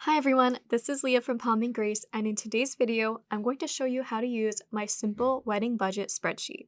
Hi everyone, this is Leah from Palm and Grace, and in today's video, I'm going to show you how to use my simple wedding budget spreadsheet.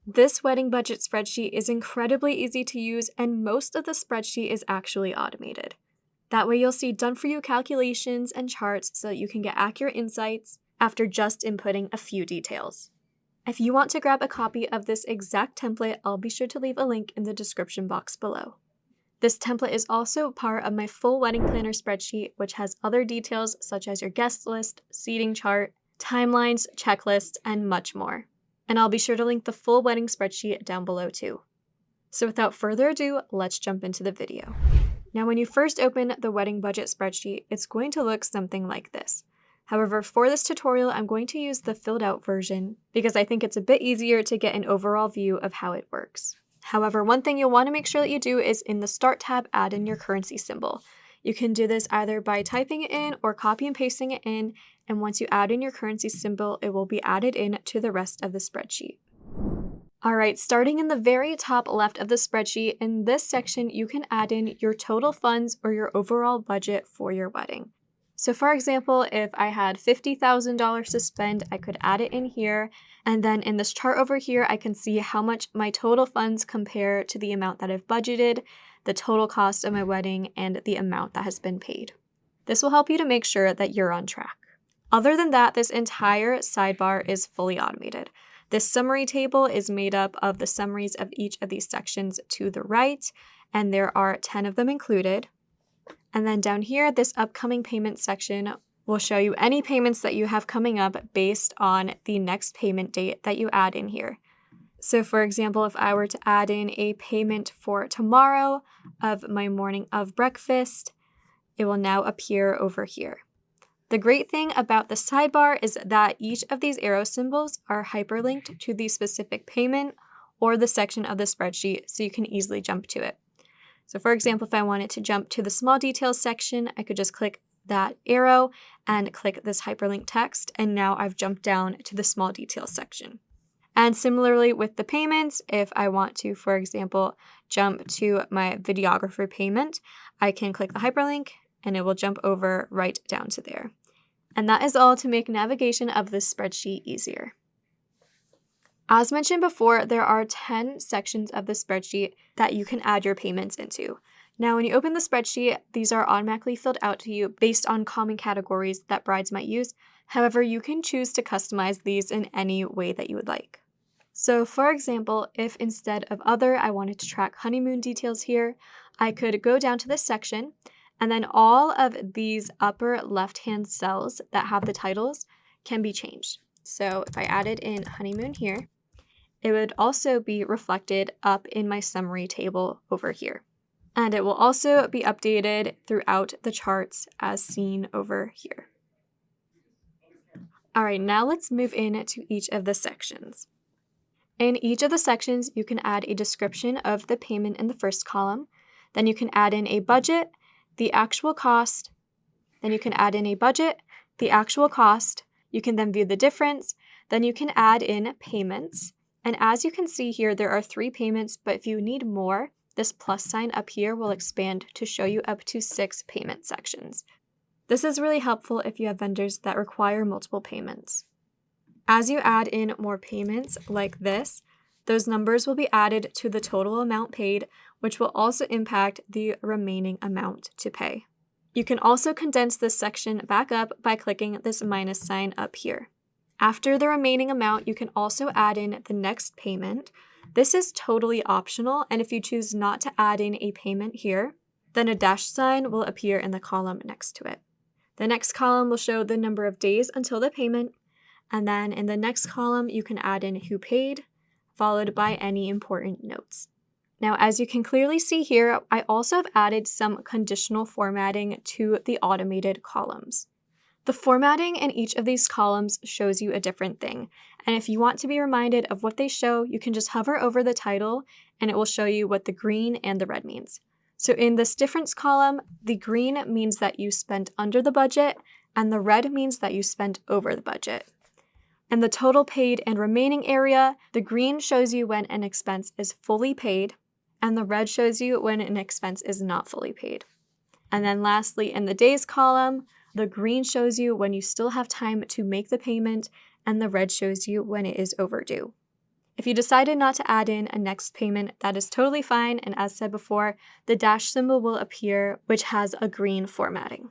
This wedding budget spreadsheet is incredibly easy to use, and most of the spreadsheet is actually automated. That way you'll see done-for-you calculations and charts so that you can get accurate insights after just inputting a few details. If you want to grab a copy of this exact template, I'll be sure to leave a link in the description box below. This template is also part of my full wedding planner spreadsheet, which has other details such as your guest list, seating chart, timelines, checklists, and much more. And I'll be sure to link the full wedding spreadsheet down below too. So without further ado, let's jump into the video. Now, when you first open the wedding budget spreadsheet, it's going to look something like this. However, for this tutorial, I'm going to use the filled out version because I think it's a bit easier to get an overall view of how it works. However, one thing you'll want to make sure that you do is in the Start tab, add in your currency symbol. You can do this either by typing it in or copy and pasting it in, and once you add in your currency symbol, it will be added in to the rest of the spreadsheet. Alright, starting in the very top left of the spreadsheet, in this section, you can add in your total funds or your overall budget for your wedding. So for example, if I had $50,000 to spend, I could add it in here. And then in this chart over here, I can see how much my total funds compare to the amount that I've budgeted, the total cost of my wedding, and the amount that has been paid. This will help you to make sure that you're on track. Other than that, this entire sidebar is fully automated. This summary table is made up of the summaries of each of these sections to the right, and there are 10 of them included. And then down here, this upcoming payment section will show you any payments that you have coming up based on the next payment date that you add in here. So for example, if I were to add in a payment for tomorrow of my morning of breakfast, it will now appear over here. The great thing about the sidebar is that each of these arrow symbols are hyperlinked to the specific payment or the section of the spreadsheet, so you can easily jump to it. So for example, if I wanted to jump to the small details section, I could just click that arrow and click this hyperlink text, and now I've jumped down to the small details section. And similarly with the payments, if I want to, for example, jump to my videographer payment, I can click the hyperlink and it will jump over right down to there. And that is all to make navigation of this spreadsheet easier. As mentioned before, there are 10 sections of the spreadsheet that you can add your payments into. Now, when you open the spreadsheet, these are automatically filled out to you based on common categories that brides might use. However, you can choose to customize these in any way that you would like. So for example, if instead of other, I wanted to track honeymoon details here, I could go down to this section, and then all of these upper left-hand cells that have the titles can be changed. So if I added in honeymoon here, it would also be reflected up in my summary table over here. And it will also be updated throughout the charts as seen over here. All right, now let's move into each of the sections. In each of the sections, you can add a description of the payment in the first column. Then you can add in a budget, the actual cost. Then you can add in a budget, the actual cost. You can then view the difference. Then you can add in payments. And as you can see here, there are 3 payments, but if you need more, this plus sign up here will expand to show you up to 6 payment sections. This is really helpful if you have vendors that require multiple payments. As you add in more payments like this, those numbers will be added to the total amount paid, which will also impact the remaining amount to pay. You can also condense this section back up by clicking this minus sign up here. After the remaining amount, you can also add in the next payment. This is totally optional, and if you choose not to add in a payment here, then a dash sign will appear in the column next to it. The next column will show the number of days until the payment, and then in the next column, you can add in who paid, followed by any important notes. Now, as you can clearly see here, I also have added some conditional formatting to the automated columns. The formatting in each of these columns shows you a different thing, and if you want to be reminded of what they show, you can just hover over the title and it will show you what the green and the red means. So in this difference column, the green means that you spent under the budget, and the red means that you spent over the budget. In the total paid and remaining area, the green shows you when an expense is fully paid, and the red shows you when an expense is not fully paid. And then lastly, in the days column, The green shows you when you still have time to make the payment, and the red shows you when it is overdue. If you decided not to add in a next payment, that is totally fine, and as said before, the dash symbol will appear, which has a green formatting.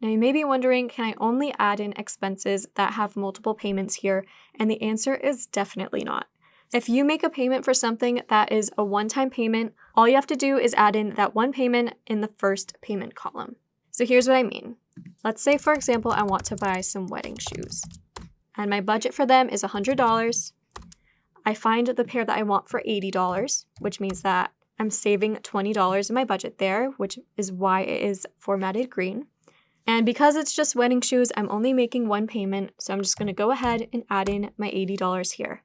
Now you may be wondering, can I only add in expenses that have multiple payments here? And the answer is definitely not. If you make a payment for something that is a one-time payment, all you have to do is add in that one payment in the first payment column. So here's what I mean. Let's say, for example, I want to buy some wedding shoes, and my budget for them is $100. I find the pair that I want for $80, which means that I'm saving $20 in my budget there, which is why it is formatted green. And because it's just wedding shoes, I'm only making one payment, so I'm just going to go ahead and add in my $80 here.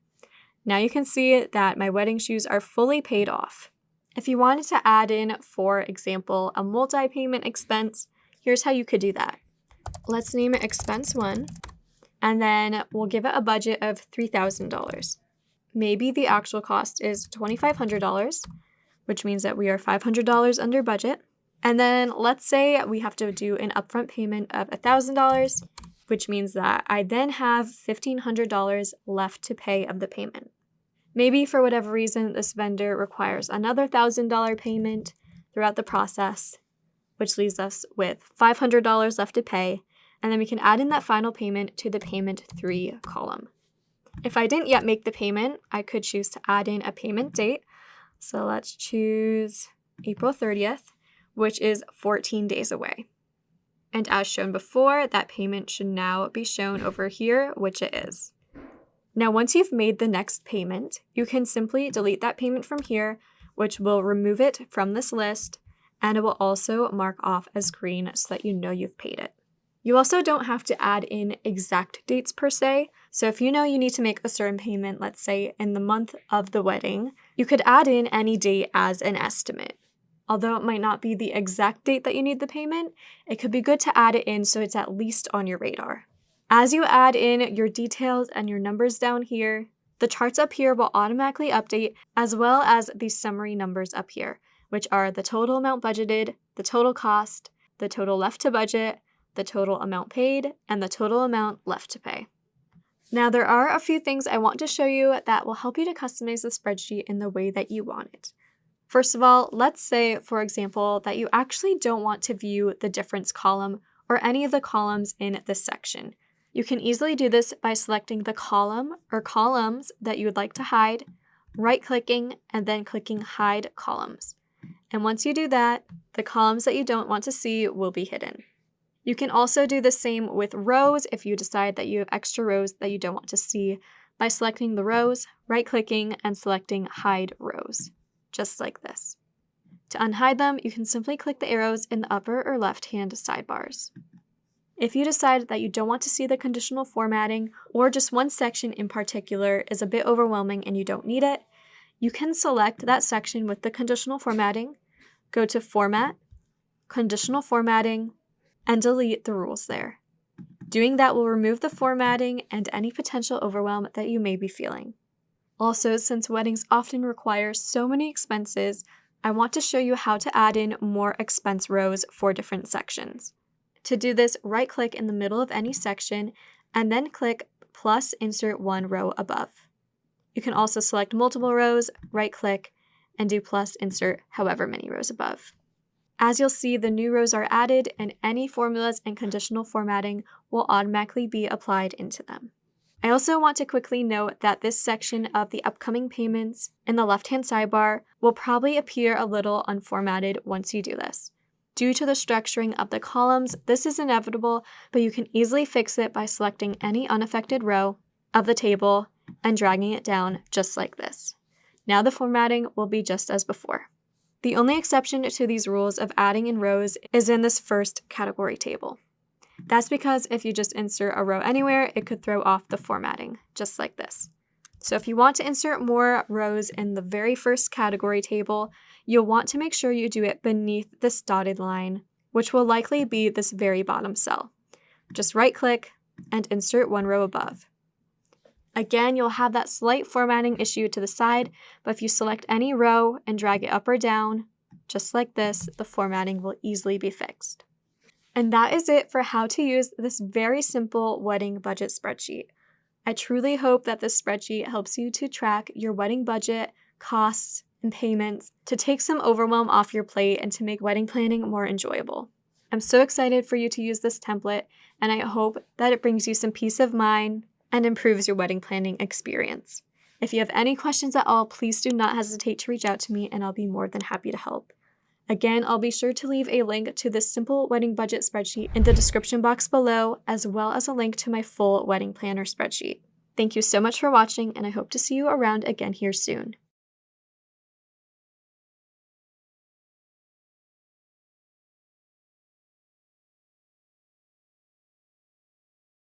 Now you can see that my wedding shoes are fully paid off. If you wanted to add in, for example, a multi-payment expense, here's how you could do that. Let's name it expense 1, and then we'll give it a budget of $3,000. Maybe the actual cost is $2,500, which means that we are $500 under budget. And then let's say we have to do an upfront payment of $1,000, which means that I then have $1,500 left to pay of the payment. Maybe for whatever reason, this vendor requires another $1,000 payment throughout the process, which leaves us with $500 left to pay, and then we can add in that final payment to the payment 3 column. If I didn't yet make the payment, I could choose to add in a payment date. So let's choose April 30th, which is 14 days away. And as shown before, that payment should now be shown over here, which it is. Now, once you've made the next payment, you can simply delete that payment from here, which will remove it from this list, and it will also mark off as green so that you know you've paid it. You also don't have to add in exact dates per se. So if you know you need to make a certain payment, let's say in the month of the wedding, you could add in any date as an estimate. Although it might not be the exact date that you need the payment, it could be good to add it in so it's at least on your radar. As you add in your details and your numbers down here, the charts up here will automatically update, as well as the summary numbers up here, which are the total amount budgeted, the total cost, the total left to budget, the total amount paid, and the total amount left to pay. Now, there are a few things I want to show you that will help you to customize the spreadsheet in the way that you want it. First of all, let's say, for example, that you actually don't want to view the difference column or any of the columns in this section. You can easily do this by selecting the column or columns that you would like to hide, right-clicking, and then clicking Hide Columns. And once you do that, the columns that you don't want to see will be hidden. You can also do the same with rows if you decide that you have extra rows that you don't want to see by selecting the rows, right-clicking, and selecting Hide Rows, just like this. To unhide them, you can simply click the arrows in the upper or left-hand sidebars. If you decide that you don't want to see the conditional formatting, or just one section in particular is a bit overwhelming and you don't need it, you can select that section with the conditional formatting, go to Format, Conditional Formatting, and delete the rules there. Doing that will remove the formatting and any potential overwhelm that you may be feeling. Also, since weddings often require so many expenses, I want to show you how to add in more expense rows for different sections. To do this, right-click in the middle of any section and then click plus insert one row above. You can also select multiple rows, right-click, and do plus insert however many rows above. As you'll see, the new rows are added and any formulas and conditional formatting will automatically be applied into them. I also want to quickly note that this section of the upcoming payments in the left-hand sidebar will probably appear a little unformatted once you do this. Due to the structuring of the columns, this is inevitable, but you can easily fix it by selecting any unaffected row of the table and dragging it down just like this. Now the formatting will be just as before. The only exception to these rules of adding in rows is in this first category table. That's because if you just insert a row anywhere, it could throw off the formatting, just like this. So if you want to insert more rows in the very first category table, you'll want to make sure you do it beneath this dotted line, which will likely be this very bottom cell. Just right-click and insert one row above. Again, you'll have that slight formatting issue to the side, but if you select any row and drag it up or down, just like this, the formatting will easily be fixed. And that is it for how to use this very simple wedding budget spreadsheet. I truly hope that this spreadsheet helps you to track your wedding budget, costs, and payments to take some overwhelm off your plate and to make wedding planning more enjoyable. I'm so excited for you to use this template, and I hope that it brings you some peace of mind and improves your wedding planning experience. If you have any questions at all, please do not hesitate to reach out to me and I'll be more than happy to help. Again, I'll be sure to leave a link to this simple wedding budget spreadsheet in the description box below, as well as a link to my full wedding planner spreadsheet. Thank you so much for watching, and I hope to see you around again here soon.